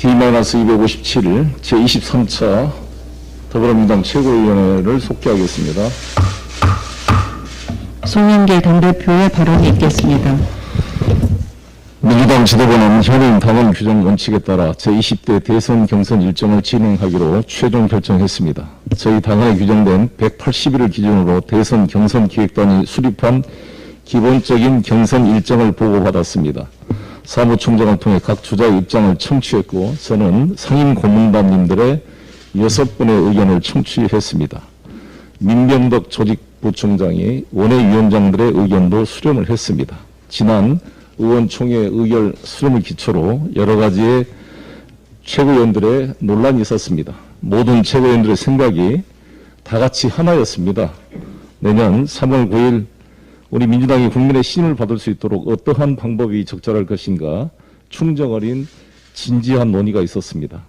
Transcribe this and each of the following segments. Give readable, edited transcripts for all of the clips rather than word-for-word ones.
D-257 제23차 더불어민주당 최고위원회를 속기하겠습니다. 송영길 당대표의 발언이 있겠습니다. 민주당 지도부는 현행 당원 규정 원칙에 따라 제20대 대선 경선 일정을 진행하기로 최종 결정했습니다. 저희 당헌에 규정된 180일을 기준으로 대선 경선 기획단이 수립한 기본적인 경선 일정을 보고받았습니다. 사무총장을 통해 각 주자의 입장을 청취했고 저는 상임 고문단님들의 6분의 의견을 청취했습니다. 민병덕 조직부총장이 원외위원장들의 의견도 수렴을 했습니다. 지난 의원총회 의결 수렴을 기초로 여러 가지의 최고위원들의 논란이 있었습니다. 모든 최고위원들의 생각이 다 같이 하나였습니다. 내년 3월 9일 우리 민주당이 국민의 신임을 받을 수 있도록 어떠한 방법이 적절할 것인가 충정 어린 진지한 논의가 있었습니다.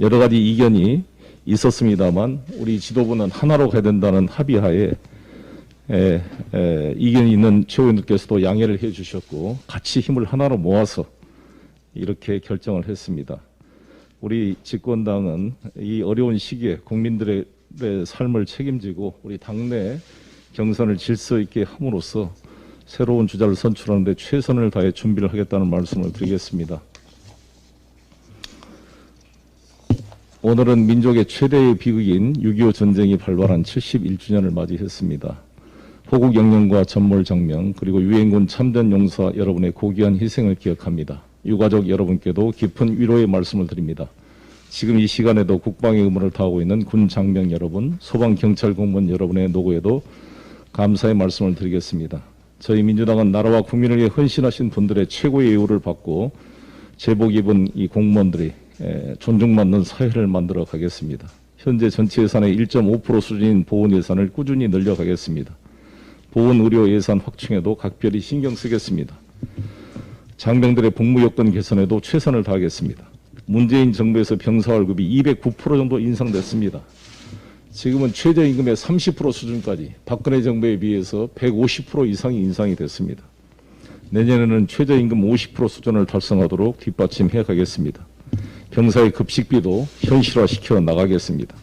여러 가지 이견이 있었습니다만 우리 지도부는 하나로 가야 된다는 합의하에 이견이 있는 최고위원들께서도 양해를 해 주셨고 같이 힘을 하나로 모아서 이렇게 결정을 했습니다. 우리 집권당은 이 어려운 시기에 국민들의 삶을 책임지고 우리 당내 경선을 질서 있게 함으로써 새로운 주자를 선출하는 데 최선을 다해 준비를 하겠다는 말씀을 드리겠습니다. 오늘은 민족의 최대의 비극인 6.25 전쟁이 발발한 71주년을 맞이했습니다. 호국 영령과 전몰정명 그리고 유엔군 참전용사 여러분의 고귀한 희생을 기억합니다. 유가족 여러분께도 깊은 위로의 말씀을 드립니다. 지금 이 시간에도 국방의 의무를 다하고 있는 군 장병 여러분, 소방경찰 공무원 여러분의 노고에도 감사의 말씀을 드리겠습니다. 저희 민주당은 나라와 국민을 위해 헌신하신 분들의 최고의 예우를 받고 제복 입은 이 공무원들이 존중받는 사회를 만들어 가겠습니다. 현재 전체 예산의 1.5% 수준인 보훈 예산을 꾸준히 늘려가겠습니다. 보훈 의료 예산 확충에도 각별히 신경 쓰겠습니다. 장병들의 복무 여건 개선에도 최선을 다하겠습니다. 문재인 정부에서 병사 월급이 209% 정도 인상됐습니다. 지금은 최저임금의 30% 수준까지 박근혜 정부에 비해서 150% 이상이 인상이 됐습니다. 내년에는 최저임금 50% 수준을 달성하도록 뒷받침해 가겠습니다. 병사의 급식비도 현실화시켜 나가겠습니다.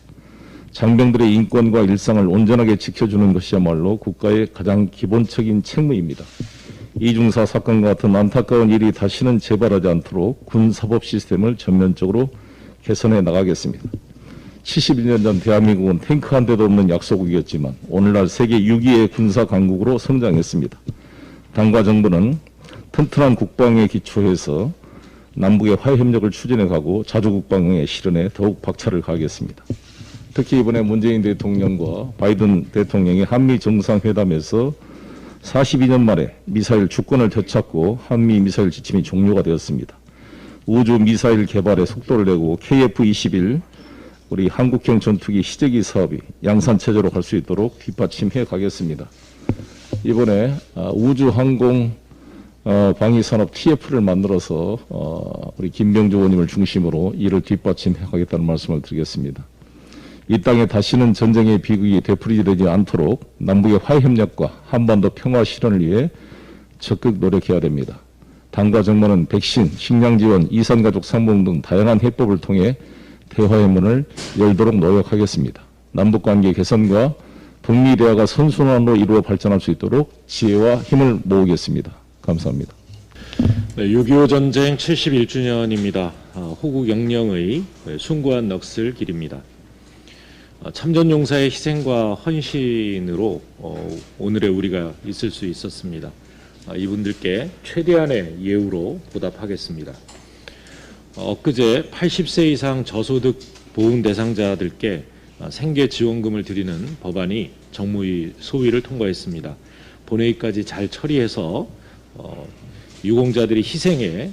장병들의 인권과 일상을 온전하게 지켜주는 것이야말로 국가의 가장 기본적인 책무입니다. 이중사 사건과 같은 안타까운 일이 다시는 재발하지 않도록 군사법 시스템을 전면적으로 개선해 나가겠습니다. 71년 전 대한민국은 탱크 한 대도 없는 약소국이었지만 오늘날 세계 6위의 군사 강국으로 성장했습니다. 당과 정부는 튼튼한 국방에 기초해서 남북의 화해협력을 추진해가고 자주국방의 실현에 더욱 박차를 가하겠습니다. 특히 이번에 문재인 대통령과 바이든 대통령이 한미 정상회담에서 42년 만에 미사일 주권을 되찾고 한미 미사일 지침이 종료가 되었습니다. 우주 미사일 개발에 속도를 내고 KF-21 우리 한국형 전투기 시제기 사업이 양산체제로 갈 수 있도록 뒷받침해 가겠습니다. 이번에 우주항공 방위산업 TF를 만들어서 우리 김병주 의원님을 중심으로 이를 뒷받침해 가겠다는 말씀을 드리겠습니다. 이 땅에 다시는 전쟁의 비극이 되풀이되지 않도록 남북의 화해협력과 한반도 평화 실현을 위해 적극 노력해야 됩니다. 당과 정부는 백신, 식량지원, 이산가족 상봉 등 다양한 해법을 통해 대화의 문을 열도록 노력하겠습니다. 남북관계 개선과 북미 대화가 선순환으로 이루어 발전할 수 있도록 지혜와 힘을 모으겠습니다. 감사합니다. 네, 6.25 전쟁 71주년입니다. 호국 영령의 숭고한 넋을 기립니다. 참전용사의 희생과 헌신으로 오늘의 우리가 있을 수 있었습니다. 이분들께 최대한의 예우로 보답하겠습니다. 엊그제 80세 이상 저소득 보훈 대상자들께 생계지원금을 드리는 법안이 정무위 소위를 통과했습니다. 본회의까지 잘 처리해서 유공자들이 희생에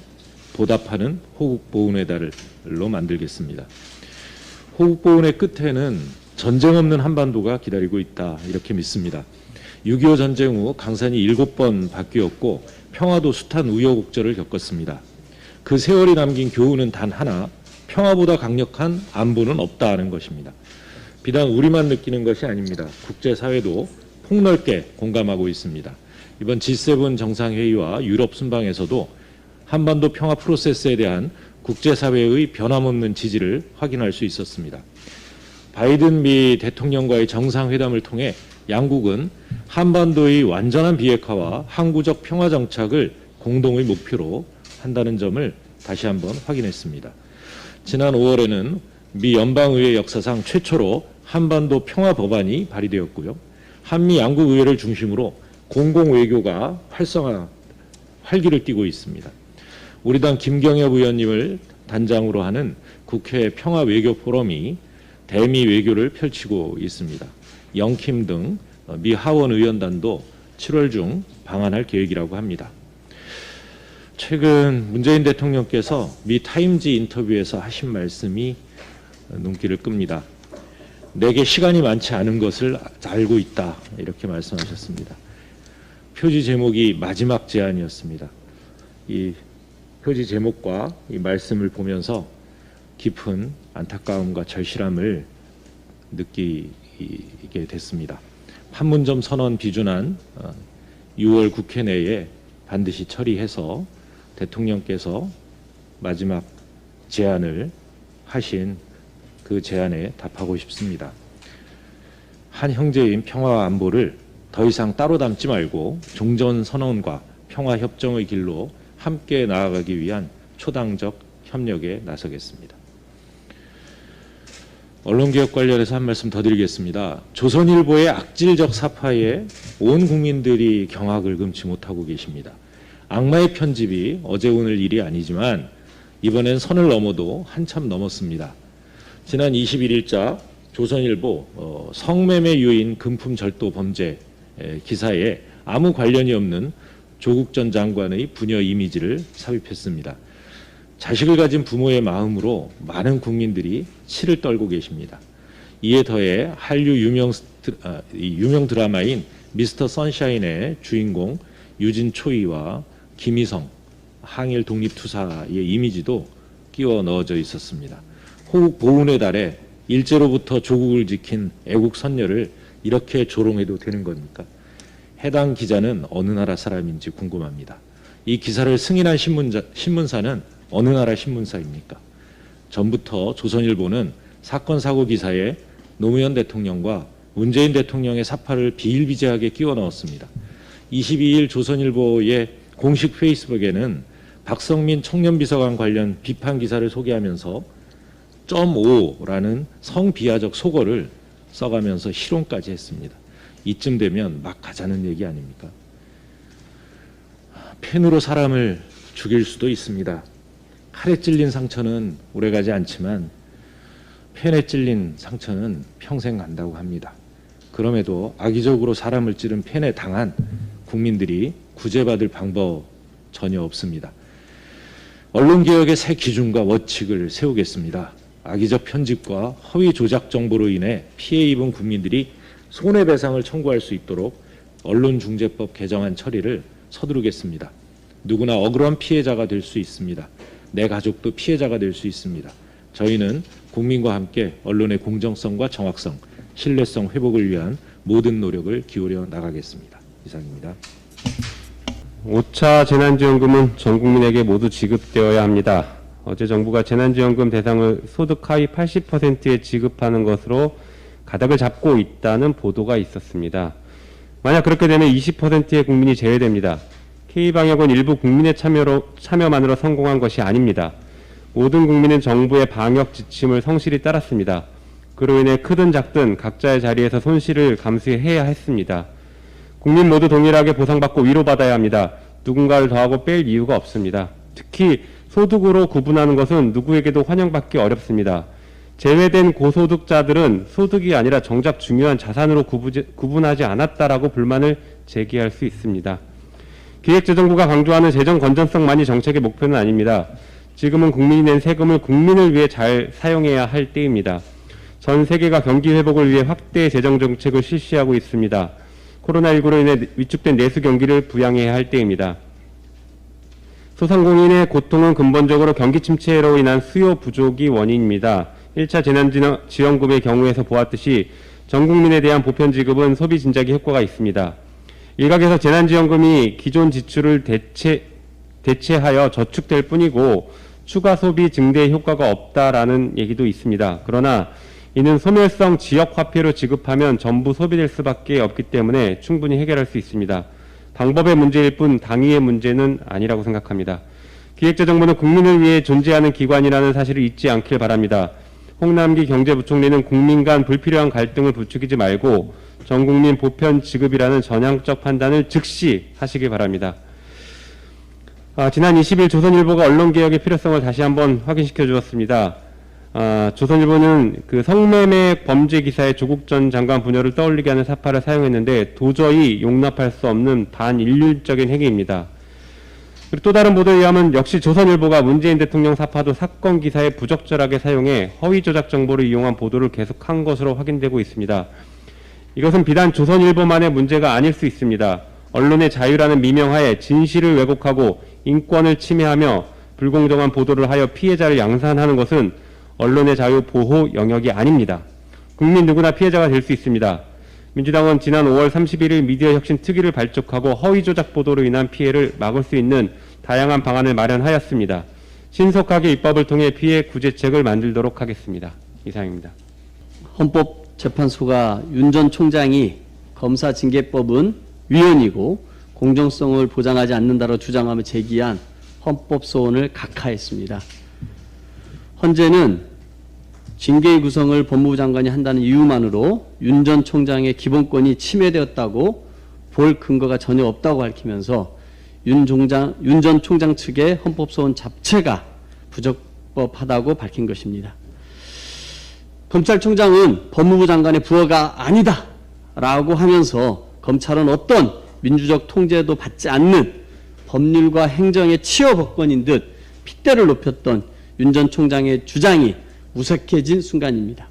보답하는 호국보훈의 달로 만들겠습니다. 호국보훈의 끝에는 전쟁 없는 한반도가 기다리고 있다 이렇게 믿습니다. 6.25 전쟁 후 강산이 7번 바뀌었고 평화도 숱한 우여곡절을 겪었습니다. 그 세월이 남긴 교훈은 단 하나, 평화보다 강력한 안보는 없다는 것입니다. 비단 우리만 느끼는 것이 아닙니다. 국제사회도 폭넓게 공감하고 있습니다. 이번 G7 정상회의와 유럽 순방에서도 한반도 평화 프로세스에 대한 국제사회의 변함없는 지지를 확인할 수 있었습니다. 바이든 미 대통령과의 정상회담을 통해 양국은 한반도의 완전한 비핵화와 항구적 평화 정착을 공동의 목표로 한다는 점을 다시 한번 확인했습니다. 지난 5월에는 미 연방의회 역사상 최초로 한반도 평화 법안이 발의되었고요. 한미 양국 의회를 중심으로 공공외교가 활기를 띠고 있습니다. 우리 당 김경엽 의원님을 단장으로 하는 국회 평화외교 포럼이 대미 외교를 펼치고 있습니다. 영킴 등 미 하원 의원단도 7월 중 방한할 계획이라고 합니다. 최근 문재인 대통령께서 미 타임지 인터뷰에서 하신 말씀이 눈길을 끕니다. 내게 시간이 많지 않은 것을 알고 있다, 이렇게 말씀하셨습니다. 표지 제목이 마지막 제안이었습니다. 이 표지 제목과 이 말씀을 보면서 깊은 안타까움과 절실함을 느끼게 됐습니다. 판문점 선언 비준안 6월 국회 내에 반드시 처리해서 대통령께서 마지막 제안을 하신 그 제안에 답하고 싶습니다. 한 형제인 평화와 안보를 더 이상 따로 담지 말고 종전선언과 평화협정의 길로 함께 나아가기 위한 초당적 협력에 나서겠습니다. 언론개혁 관련해서 한 말씀 더 드리겠습니다. 조선일보의 악질적 사파에 온 국민들이 경악을 금치 못하고 계십니다. 악마의 편집이 어제 오늘 일이 아니지만 이번엔 선을 넘어도 한참 넘었습니다. 지난 21일자 조선일보 성매매 유인 금품 절도 범죄 기사에 아무 관련이 없는 조국 전 장관의 부녀 이미지를 삽입했습니다. 자식을 가진 부모의 마음으로 많은 국민들이 치를 떨고 계십니다. 이에 더해 한류 유명 드라마인 미스터 선샤인의 주인공 유진 초이와 김희성 항일 독립투사의 이미지도 끼워 넣어져 있었습니다. 호국 보훈의 달에 일제로부터 조국을 지킨 애국 선녀를 이렇게 조롱해도 되는 겁니까? 해당 기자는 어느 나라 사람인지 궁금합니다. 이 기사를 승인한 신문사는 어느 나라 신문사입니까? 전부터 조선일보는 사건 사고 기사에 노무현 대통령과 문재인 대통령의 사파를 비일비재하게 끼워 넣었습니다. 22일 조선일보의 공식 페이스북에는 박성민 청년비서관 관련 비판 기사를 소개하면서 .5라는 성비하적 속어를 써가면서 희롱까지 했습니다. 이쯤 되면 막 가자는 얘기 아닙니까? 펜으로 사람을 죽일 수도 있습니다. 칼에 찔린 상처는 오래가지 않지만 펜에 찔린 상처는 평생 간다고 합니다. 그럼에도 악의적으로 사람을 찌른 펜에 당한 국민들이 구제받을 방법 전혀 없습니다. 언론개혁의 새 기준과 원칙을 세우겠습니다. 악의적 편집과 허위 조작 정보로 인해 피해 입은 국민들이 손해배상을 청구할 수 있도록 언론중재법 개정안 처리를 서두르겠습니다. 누구나 억울한 피해자가 될 수 있습니다. 내 가족도 피해자가 될 수 있습니다. 저희는 국민과 함께 언론의 공정성과 정확성, 신뢰성 회복을 위한 모든 노력을 기울여 나가겠습니다. 이상입니다. 5차 재난지원금은 전 국민에게 모두 지급되어야 합니다. 어제 정부가 재난지원금 대상을 소득 하위 80%에 지급하는 것으로 가닥을 잡고 있다는 보도가 있었습니다. 만약 그렇게 되면 20%의 국민이 제외됩니다. K방역은 일부 국민의 참여만으로 성공한 것이 아닙니다. 모든 국민은 정부의 방역 지침을 성실히 따랐습니다. 그로 인해 크든 작든 각자의 자리에서 손실을 감수해야 했습니다. 국민 모두 동일하게 보상받고 위로받아야 합니다. 누군가를 더하고 뺄 이유가 없습니다. 특히 소득으로 구분하는 것은 누구에게도 환영받기 어렵습니다. 제외된 고소득자들은 소득이 아니라 정작 중요한 자산으로 구분하지 않았다라고 불만을 제기할 수 있습니다. 기획재정부가 강조하는 재정 건전성만이 정책의 목표는 아닙니다. 지금은 국민이 낸 세금을 국민을 위해 잘 사용해야 할 때입니다. 전 세계가 경기 회복을 위해 확대 재정 정책을 실시하고 있습니다. 코로나19로 인해 위축된 내수 경기를 부양해야 할 때입니다. 소상공인의 고통은 근본적으로 경기 침체로 인한 수요 부족이 원인입니다. 1차 재난지원금의 경우에서 보았듯이 전 국민에 대한 보편 지급은 소비 진작에 효과가 있습니다. 일각에서 재난지원금이 기존 지출을 대체하여 저축될 뿐이고 추가 소비 증대에 효과가 없다라는 얘기도 있습니다. 그러나 이는 소멸성 지역 화폐로 지급하면 전부 소비될 수밖에 없기 때문에 충분히 해결할 수 있습니다. 방법의 문제일 뿐 당위의 문제는 아니라고 생각합니다. 기획재정부는 국민을 위해 존재하는 기관이라는 사실을 잊지 않길 바랍니다. 홍남기 경제부총리는 국민 간 불필요한 갈등을 부추기지 말고 전 국민 보편 지급이라는 전향적 판단을 즉시 하시기 바랍니다. 지난 20일 조선일보가 언론개혁의 필요성을 다시 한번 확인시켜 주었습니다. 조선일보는 그 성매매 범죄 기사에 조국 전 장관 부녀를 떠올리게 하는 사파를 사용했는데 도저히 용납할 수 없는 반인륜적인 행위입니다. 그리고 또 다른 보도에 의하면 역시 조선일보가 문재인 대통령 사파도 사건 기사에 부적절하게 사용해 허위 조작 정보를 이용한 보도를 계속한 것으로 확인되고 있습니다. 이것은 비단 조선일보만의 문제가 아닐 수 있습니다. 언론의 자유라는 미명하에 진실을 왜곡하고 인권을 침해하며 불공정한 보도를 하여 피해자를 양산하는 것은 언론의 자유 보호 영역이 아닙니다. 국민 누구나 피해자가 될 수 있습니다. 민주당은 지난 5월 31일 미디어 혁신 특위를 발족하고 허위 조작 보도로 인한 피해를 막을 수 있는 다양한 방안을 마련하였습니다. 신속하게 입법을 통해 피해 구제책을 만들도록 하겠습니다. 이상입니다. 헌법재판소가 윤 전 총장이 검사징계법은 위헌이고 공정성을 보장하지 않는다고 주장하며 제기한 헌법소원을 각하했습니다. 헌재는 징계의 구성을 법무부 장관이 한다는 이유만으로 윤 전 총장의 기본권이 침해되었다고 볼 근거가 전혀 없다고 밝히면서 윤 전 총장 측의 헌법소원 자체가 부적법하다고 밝힌 것입니다. 검찰총장은 법무부 장관의 부하가 아니다 라고 하면서 검찰은 어떤 민주적 통제도 받지 않는 법률과 행정의 치어법권인 듯 핏대를 높였던 윤 전 총장의 주장이 무색해진 순간입니다.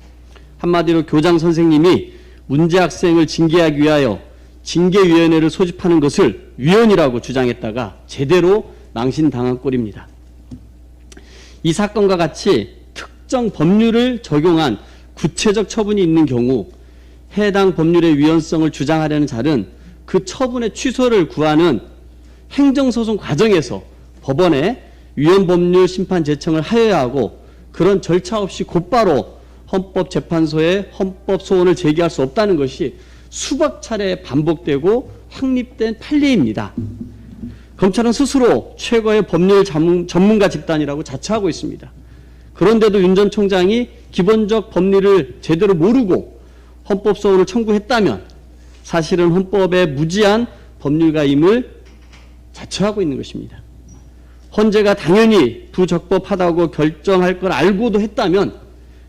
한마디로 교장 선생님이 문제 학생을 징계하기 위하여 징계위원회를 소집하는 것을 위헌이라고 주장했다가 제대로 망신당한 꼴입니다. 이 사건과 같이 특정 법률을 적용한 구체적 처분이 있는 경우 해당 법률의 위헌성을 주장하려는 자는 그 처분의 취소를 구하는 행정소송 과정에서 법원에 위헌법률 심판 제청을 하여야 하고 그런 절차 없이 곧바로 헌법재판소에 헌법소원을 제기할 수 없다는 것이 수백 차례 반복되고 확립된 판례입니다. 검찰은 스스로 최고의 법률 전문가 집단이라고 자처하고 있습니다. 그런데도 윤 전 총장이 기본적 법리를 제대로 모르고 헌법소원을 청구했다면 사실은 헌법에 무지한 법률가임을 자처하고 있는 것입니다. 헌재가 당연히 부적법하다고 결정할 걸 알고도 했다면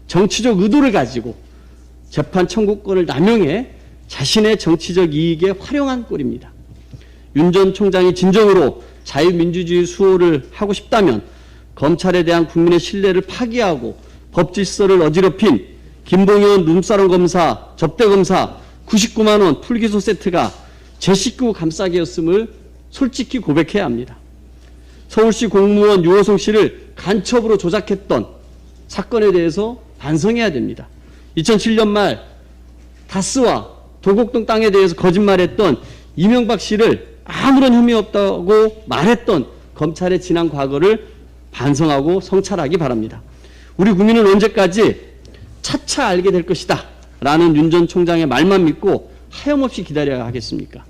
정치적 의도를 가지고 재판 청구권을 남용해 자신의 정치적 이익에 활용한 꼴입니다. 윤 전 총장이 진정으로 자유민주주의 수호를 하고 싶다면 검찰에 대한 국민의 신뢰를 파기하고 법 질서를 어지럽힌 김봉현 룸사롱 검사, 접대 검사 99만 원 풀기소 세트가 제 식구 감싸기였음을 솔직히 고백해야 합니다. 서울시 공무원 유호성 씨를 간첩으로 조작했던 사건에 대해서 반성해야 됩니다. 2007년 말 다스와 도곡동 땅에 대해서 거짓말했던 이명박 씨를 아무런 혐의 없다고 말했던 검찰의 지난 과거를 반성하고 성찰하기 바랍니다. 우리 국민은 언제까지 차차 알게 될 것이다 라는 윤 전 총장의 말만 믿고 하염없이 기다려야 하겠습니까?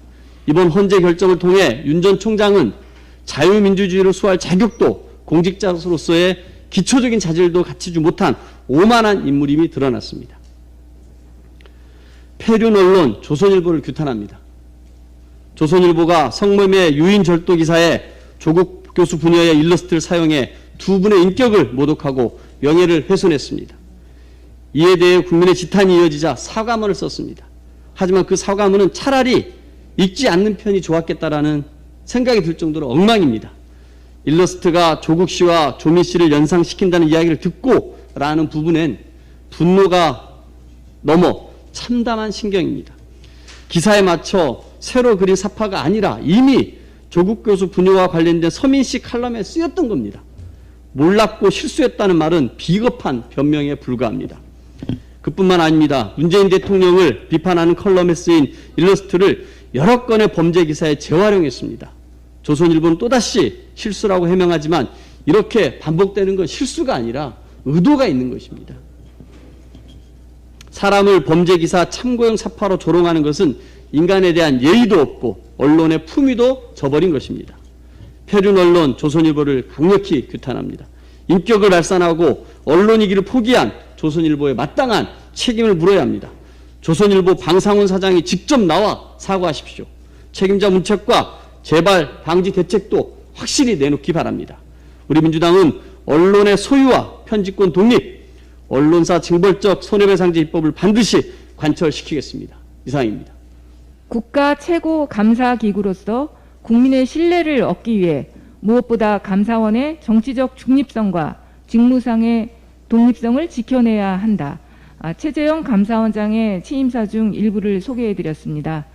이번 헌재 결정을 통해 윤 전 총장은 자유민주주의를 수호할 자격도 공직자로서의 기초적인 자질도 갖추지 못한 오만한 인물임이 드러났습니다. 폐륜 언론 조선일보를 규탄합니다. 조선일보가 성매매 유인 절도 기사에 조국 교수 부녀의 일러스트를 사용해 두 분의 인격을 모독하고 명예를 훼손했습니다. 이에 대해 국민의 지탄이 이어지자 사과문을 썼습니다. 하지만 그 사과문은 차라리 읽지 않는 편이 좋았겠다라는 생각이 들 정도로 엉망입니다. 일러스트가 조국 씨와 조민 씨를 연상시킨다는 이야기를 듣고 라는 부분엔 분노가 넘어 참담한 신경입니다. 기사에 맞춰 새로 그린 사파가 아니라 이미 조국 교수 분뇨와 관련된 서민 씨 칼럼에 쓰였던 겁니다. 몰랐고 실수했다는 말은 비겁한 변명에 불과합니다. 그뿐만 아닙니다. 문재인 대통령을 비판하는 컬럼에 쓰인 일러스트를 여러 건의 범죄 기사에 재활용했습니다. 조선일보는 또다시 실수라고 해명하지만 이렇게 반복되는 건 실수가 아니라 의도가 있는 것입니다. 사람을 범죄기사 참고용 사파로 조롱하는 것은 인간에 대한 예의도 없고 언론의 품위도 저버린 것입니다. 표준 언론 조선일보를 강력히 규탄합니다. 인격을 말살하고 언론이기를 포기한 조선일보에 마땅한 책임을 물어야 합니다. 조선일보 방상훈 사장이 직접 나와 사과하십시오. 책임자 문책과 재발 방지 대책도 확실히 내놓기 바랍니다. 우리 민주당은 언론의 소유와 편집권 독립, 언론사 징벌적 손해배상제 입법을 반드시 관철시키겠습니다. 이상입니다. 국가 최고 감사기구로서 국민의 신뢰를 얻기 위해 무엇보다 감사원의 정치적 중립성과 직무상의 독립성을 지켜내야 한다. 최재형 감사원장의 취임사 중 일부를 소개해드렸습니다.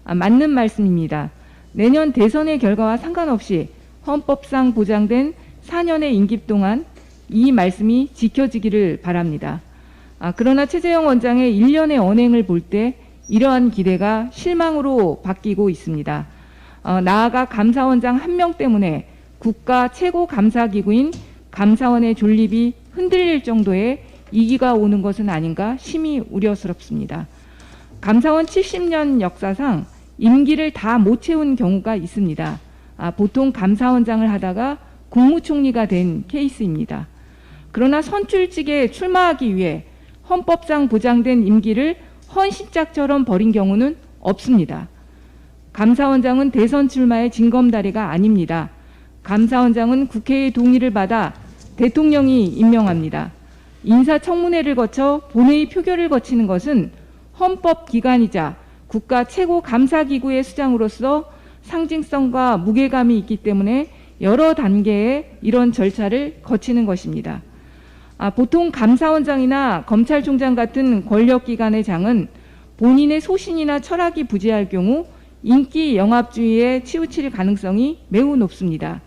맞는 말씀입니다. 내년 대선의 결과와 상관없이 헌법상 보장된 4년의 임기 동안 이 말씀이 지켜지기를 바랍니다. 그러나 최재형 원장의 1년의 언행을 볼 때 이러한 기대가 실망으로 바뀌고 있습니다. 나아가 감사원장 한 명 때문에 국가 최고 감사기구인 감사원의 존립이 흔들릴 정도의 위기가 오는 것은 아닌가 심히 우려스럽습니다. 감사원 70년 역사상 임기를 다 못 채운 경우가 있습니다. 보통 감사원장을 하다가 국무총리가 된 케이스입니다. 그러나 선출직에 출마하기 위해 헌법상 보장된 임기를 헌신짝처럼 버린 경우는 없습니다. 감사원장은 대선 출마의 징검다리가 아닙니다. 감사원장은 국회의 동의를 받아 대통령이 임명합니다. 인사청문회를 거쳐 본회의 표결을 거치는 것은 헌법기관이자 국가 최고 감사기구의 수장으로서 상징성과 무게감이 있기 때문에 여러 단계의 이런 절차를 거치는 것입니다. 보통 감사원장이나 검찰총장 같은 권력기관의 장은 본인의 소신이나 철학이 부재할 경우 인기 영합주의에 치우칠 가능성이 매우 높습니다.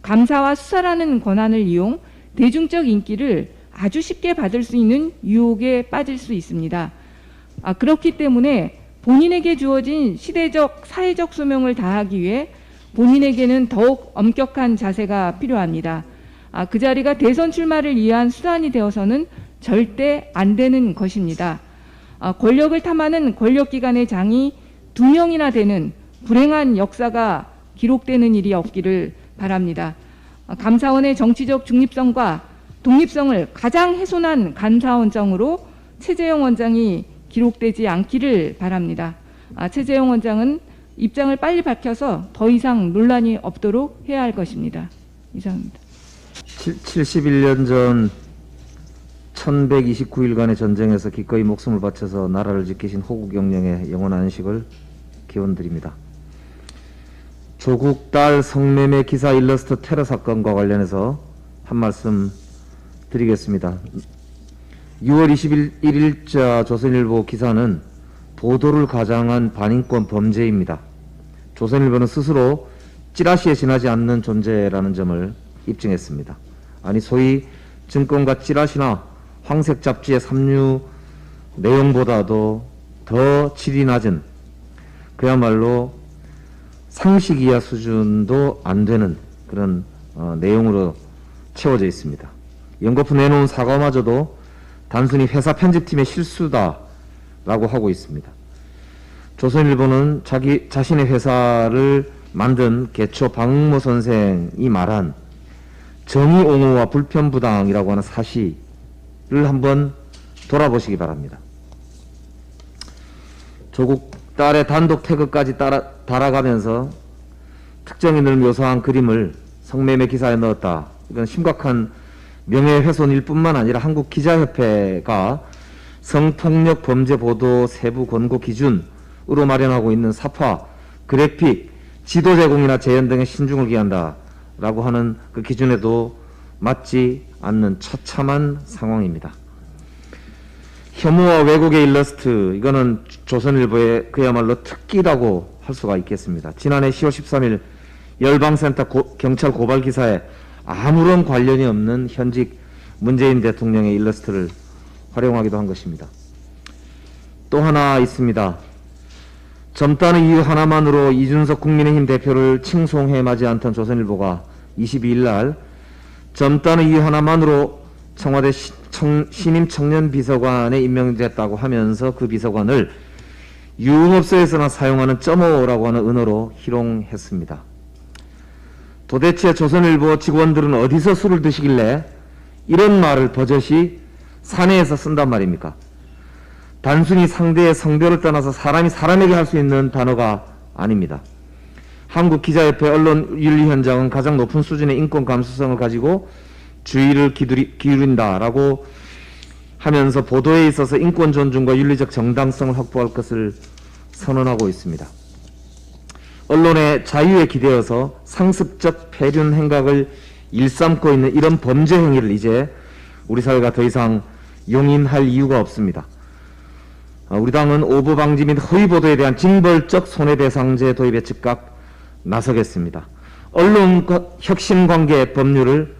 감사와 수사라는 권한을 이용 대중적 인기를 아주 쉽게 받을 수 있는 유혹에 빠질 수 있습니다. 그렇기 때문에 본인에게 주어진 시대적, 사회적 소명을 다하기 위해 본인에게는 더욱 엄격한 자세가 필요합니다. 그 자리가 대선 출마를 위한 수단이 되어서는 절대 안 되는 것입니다. 권력을 탐하는 권력기관의 장이 2명이나 되는 불행한 역사가 기록되는 일이 없기를 바랍니다. 감사원의 정치적 중립성과 독립성을 가장 훼손한 감사원장으로 최재형 원장이 기록되지 않기를 바랍니다. 최재형 원장은 입장을 빨리 밝혀서 더 이상 논란이 없도록 해야 할 것입니다. 이상입니다. 71년 전 1129일간의 전쟁에서 기꺼이 목숨을 바쳐서 나라를 지키신 호국 영령의 영원 안식을 기원드립니다. 조국 딸 성매매 기사 일러스트 테러 사건과 관련해서 한 말씀 드리겠습니다. 6월 21일자 조선일보 기사는 보도를 가장한 반인권 범죄입니다. 조선일보는 스스로 찌라시에 지나지 않는 존재라는 점을 입증했습니다. 아니 소위 증권가 찌라시나 황색 잡지의 삼류 내용보다도 더 질이 낮은 그야말로 상식 이하 수준도 안 되는 그런 내용으로 채워져 있습니다. 연거푸 내놓은 사과마저도 단순히 회사 편집팀의 실수다라고 하고 있습니다. 조선일보는 자신의 회사를 만든 개초 박모 선생이 말한 정의 옹호와 불편부당이라고 하는 사실을 한번 돌아보시기 바랍니다. 조국 딸의 단독 태그까지 달아가면서 특정인을 묘사한 그림을 성매매 기사에 넣었다. 이건 심각한 명예훼손일 뿐만 아니라 한국기자협회가 성폭력 범죄 보도 세부 권고 기준으로 마련하고 있는 사파, 그래픽, 지도 제공이나 재현 등의 신중을 기한다 라고 하는 그 기준에도 맞지 않는 처참한 상황입니다. 혐오와 왜곡의 일러스트, 이거는 조선일보의 그야말로 특기라고 할 수가 있겠습니다. 지난해 10월 13일 열방센터 경찰 고발 기사에 아무런 관련이 없는 현직 문재인 대통령의 일러스트를 활용하기도 한 것입니다. 또 하나 있습니다. 젊다는 이유 하나만으로 이준석 국민의힘 대표를 칭송해 마지 않던 조선일보가 22일 날 젊다는 이유 하나만으로 청와대 신임 청년 비서관에 임명됐다고 하면서 그 비서관을 유흥업소에서나 사용하는 .5라고 하는 은어로 희롱했습니다. 도대체 조선일보 직원들은 어디서 술을 드시길래 이런 말을 버젓이 사내에서 쓴단 말입니까? 단순히 상대의 성별을 떠나서 사람이 사람에게 할 수 있는 단어가 아닙니다. 한국기자협회 언론윤리현장은 가장 높은 수준의 인권 감수성을 가지고 주의를 기울인다라고 하면서 보도에 있어서 인권 존중과 윤리적 정당성을 확보할 것을 선언하고 있습니다. 언론의 자유에 기대어서 상습적 폐륜 행각을 일삼고 있는 이런 범죄 행위를 이제 우리 사회가 더 이상 용인할 이유가 없습니다. 우리 당은 오보 방지 및 허위 보도에 대한 징벌적 손해배상제 도입에 즉각 나서겠습니다. 언론 혁신 관계 법률을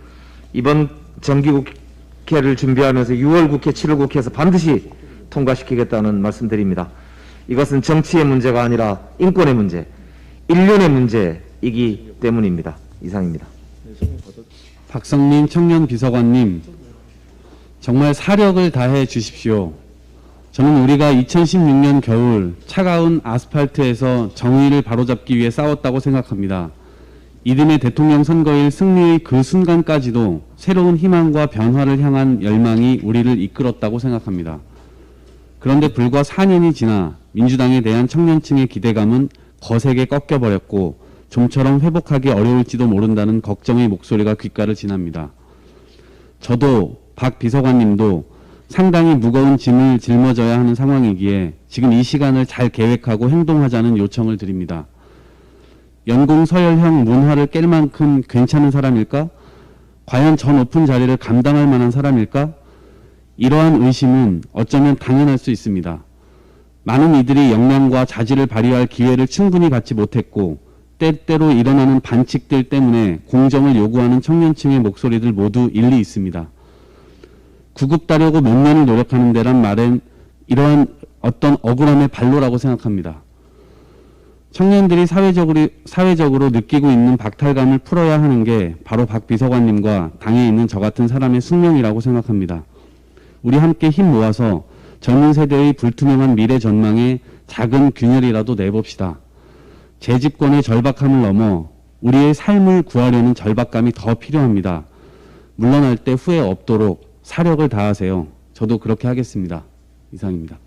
이번 정기국회를 준비하면서 6월 국회, 7월 국회에서 반드시 통과시키겠다는 말씀드립니다. 이것은 정치의 문제가 아니라 인권의 문제, 인륜의 문제이기 때문입니다. 이상입니다. 박성민 청년 비서관님, 정말 사력을 다해 주십시오. 저는 우리가 2016년 겨울 차가운 아스팔트에서 정의를 바로잡기 위해 싸웠다고 생각합니다. 이듬해 대통령 선거일 승리의 그 순간까지도 새로운 희망과 변화를 향한 열망이 우리를 이끌었다고 생각합니다. 그런데 불과 4년이 지나 민주당에 대한 청년층의 기대감은 거세게 꺾여버렸고 좀처럼 회복하기 어려울지도 모른다는 걱정의 목소리가 귓가를 지납니다. 저도 박 비서관님도 상당히 무거운 짐을 짊어져야 하는 상황이기에 지금 이 시간을 잘 계획하고 행동하자는 요청을 드립니다. 연공 서열형 문화를 깰 만큼 괜찮은 사람일까? 과연 저 높은 자리를 감당할 만한 사람일까? 이러한 의심은 어쩌면 당연할 수 있습니다. 많은 이들이 역량과 자질을 발휘할 기회를 충분히 갖지 못했고 때때로 일어나는 반칙들 때문에 공정을 요구하는 청년층의 목소리들 모두 일리 있습니다. 구급다려고 몇년을 노력하는 데란 말은 이러한 어떤 억울함의 발로라고 생각합니다. 청년들이 사회적으로 느끼고 있는 박탈감을 풀어야 하는 게 바로 박 비서관님과 당에 있는 저 같은 사람의 숙명이라고 생각합니다. 우리 함께 힘 모아서 젊은 세대의 불투명한 미래 전망에 작은 균열이라도 내봅시다. 재집권의 절박함을 넘어 우리의 삶을 구하려는 절박감이 더 필요합니다. 물러날 때 후회 없도록 사력을 다하세요. 저도 그렇게 하겠습니다. 이상입니다.